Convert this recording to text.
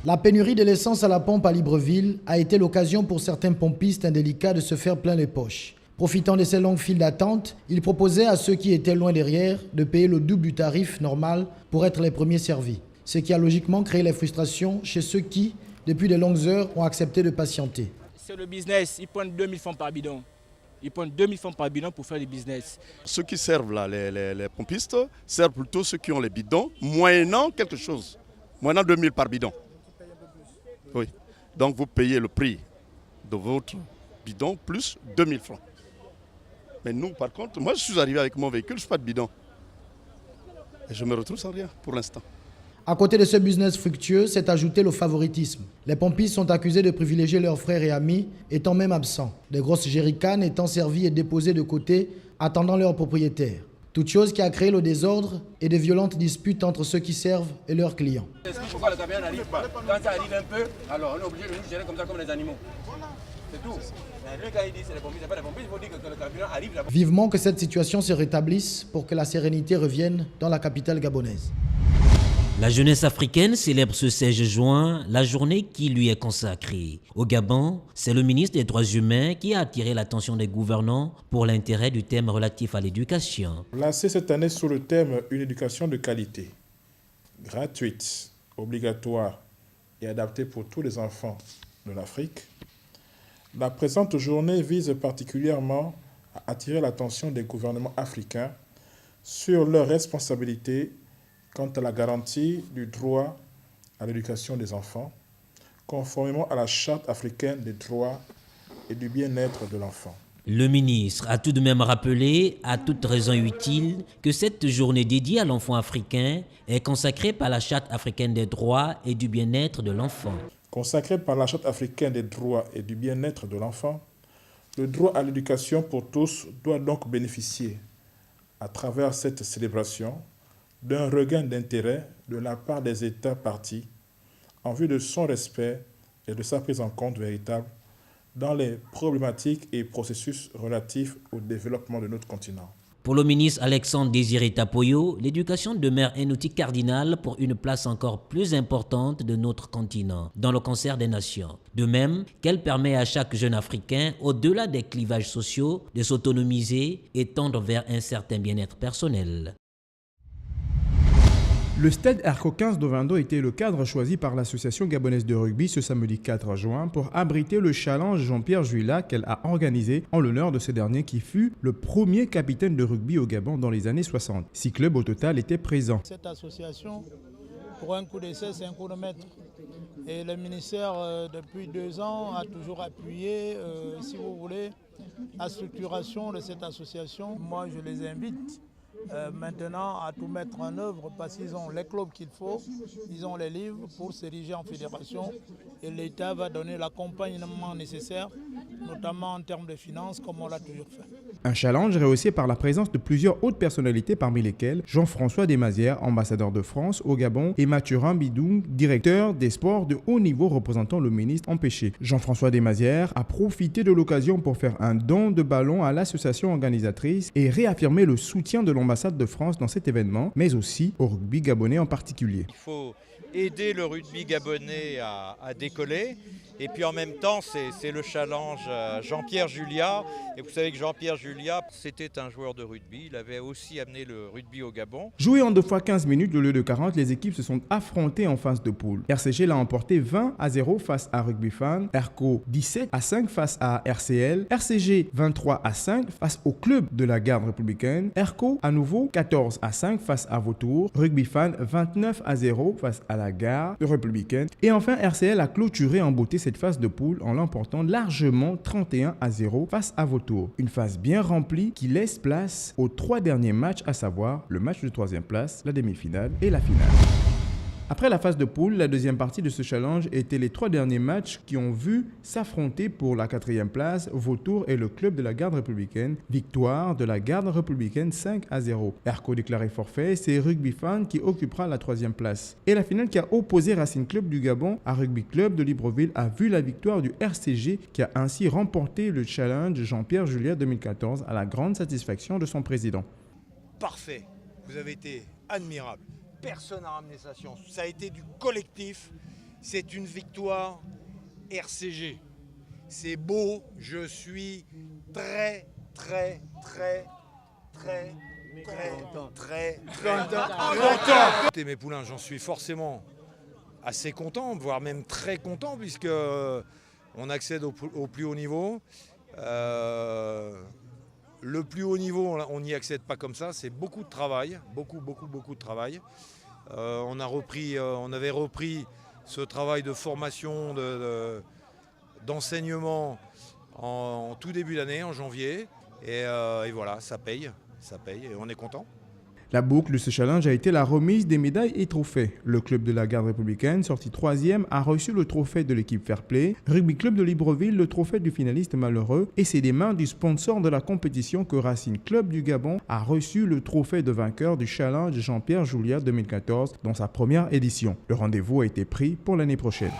La pénurie de l'essence à la pompe à Libreville a été l'occasion pour certains pompistes indélicats de se faire plein les poches. Profitant de ces longues files d'attente, ils proposaient à ceux qui étaient loin derrière de payer le double du tarif normal pour être les premiers servis. Ce qui a logiquement créé les frustrations chez ceux qui, depuis de longues heures, ont accepté de patienter. C'est le business, ils prennent 2000 francs par bidon. Ils prennent 2000 francs par bidon pour faire du business. Ceux qui servent là, les pompistes, servent plutôt ceux qui ont les bidons, moyennant quelque chose, moyennant 2000 par bidon. Oui. Donc vous payez le prix de votre bidon plus 2000 francs. Mais nous, par contre, moi je suis arrivé avec mon véhicule, je n'ai pas de bidon. Et je me retrouve sans rien pour l'instant. À côté de ce business fructueux, s'est ajouté le favoritisme. Les pompistes sont accusés de privilégier leurs frères et amis, étant même absents. Des grosses jerrycans étant servies et déposées de côté, attendant leurs propriétaires. Toute chose qui a créé le désordre et de violentes disputes entre ceux qui servent et leurs clients. Pourquoi le camion n'arrive pas? Quand ça arrive un peu, alors on est obligé de nous gérer comme ça, comme les animaux. C'est tout. Mais lui, quand il dit c'est les pompistes, c'est pas les pompistes, il faut dire que le camion arrive là-bas. Vivement que cette situation se rétablisse pour que la sérénité revienne dans la capitale gabonaise. La jeunesse africaine célèbre ce 16 juin la journée qui lui est consacrée. Au Gabon, c'est le ministre des Droits humains qui a attiré l'attention des gouvernants pour l'intérêt du thème relatif à l'éducation. Lancé cette année sous le thème « Une éducation de qualité, gratuite, obligatoire et adaptée pour tous les enfants de l'Afrique », la présente journée vise particulièrement à attirer l'attention des gouvernements africains sur leurs responsabilités quant à la garantie du droit à l'éducation des enfants, conformément à la Charte africaine des droits et du bien-être de l'enfant. Le ministre a tout de même rappelé, à toute raison utile, que cette journée dédiée à l'enfant africain est consacrée par la Charte africaine des droits et du bien-être de l'enfant. Consacrée par la Charte africaine des droits et du bien-être de l'enfant, le droit à l'éducation pour tous doit donc bénéficier, à travers cette célébration, d'un regain d'intérêt de la part des États partis en vue de son respect et de sa prise en compte véritable dans les problématiques et processus relatifs au développement de notre continent. Pour le ministre Alexandre Désiré Tapoyo, l'éducation demeure un outil cardinal pour une place encore plus importante de notre continent dans le concert des nations. De même qu'elle permet à chaque jeune Africain, au-delà des clivages sociaux, de s'autonomiser et tendre vers un certain bien-être personnel. Le stade Erco 15 d'Ovando était le cadre choisi par l'association gabonaise de rugby ce samedi 4 juin pour abriter le challenge Jean-Pierre Juillat qu'elle a organisé en l'honneur de ce dernier qui fut le premier capitaine de rugby au Gabon dans les années 60. 6 clubs au total étaient présents. Cette association, pour un coup d'essai, c'est un coup de maître. Et le ministère, depuis 2 ans, a toujours appuyé, si vous voulez, la structuration de cette association. Moi, je les invite maintenant à tout mettre en œuvre parce qu'ils ont les clubs qu'il faut, ils ont les livres pour s'ériger en fédération et l'État va donner l'accompagnement nécessaire, notamment en termes de finances, comme on l'a toujours fait. Un challenge rehaussé par la présence de plusieurs hautes personnalités parmi lesquelles Jean-François Desmazières, ambassadeur de France au Gabon, et Mathurin Bidou, directeur des sports de haut niveau représentant le ministre empêché. Jean-François Desmazières a profité de l'occasion pour faire un don de ballon à l'association organisatrice et réaffirmer le soutien de l'ambassade de France dans cet événement, mais aussi au rugby gabonais en particulier. Il faut aider le rugby gabonais à décoller. Et puis en même temps, c'est le challenge Jean-Pierre Juillat. Et vous savez que Jean-Pierre Juillat, c'était un joueur de rugby. Il avait aussi amené le rugby au Gabon. Joué en 2 fois 15 minutes au lieu de 40, les équipes se sont affrontées en phase de poule. RCG l'a emporté 20-0 face à Rugby Fan, Erco 17-5 face à RCL, RCG 23-5 face au club de la garde républicaine, Erco à nouveau 14-5 face à Vautour, Rugby Fan 29-0 face à la garde républicaine et enfin RCL a clôturé en beauté cette phase de poule en l'emportant largement 31-0 face à Vautour. Une phase bien remplie qui laisse place aux 3 derniers matchs, à savoir le match de 3e place, la demi-finale et la finale. Après la phase de poule, la deuxième partie de ce challenge était les 3 derniers matchs qui ont vu s'affronter pour la 4e place Vautour et le club de la garde républicaine. Victoire de la garde républicaine 5-0. Erco déclaré forfait, c'est Rugby Fan qui occupera la 3e place. Et la finale qui a opposé Racing Club du Gabon à Rugby Club de Libreville a vu la victoire du RCG qui a ainsi remporté le challenge Jean-Pierre Juillat 2014 à la grande satisfaction de son président. Parfait, vous avez été admirable. Personne n'a ramené sa science. Ça a été du collectif. c'est une victoire RCG. C'est beau, je suis très content. Et mes poulains, j'en suis forcément assez content, voire même très content, puisque on accède au plus haut niveau. Le plus haut niveau, on n'y accède pas comme ça, c'est beaucoup de travail, beaucoup de travail. On avait repris ce travail de formation, d'enseignement en tout début d'année, en janvier. Et voilà, ça paye et on est content. La boucle de ce challenge a été la remise des médailles et trophées. Le club de la garde républicaine, sorti 3e, a reçu le trophée de l'équipe Fair Play. Rugby Club de Libreville, le trophée du finaliste malheureux. Et c'est des mains du sponsor de la compétition que Racing Club du Gabon a reçu le trophée de vainqueur du challenge Jean-Pierre Julia 2014 dans sa première édition. Le rendez-vous a été pris pour l'année prochaine.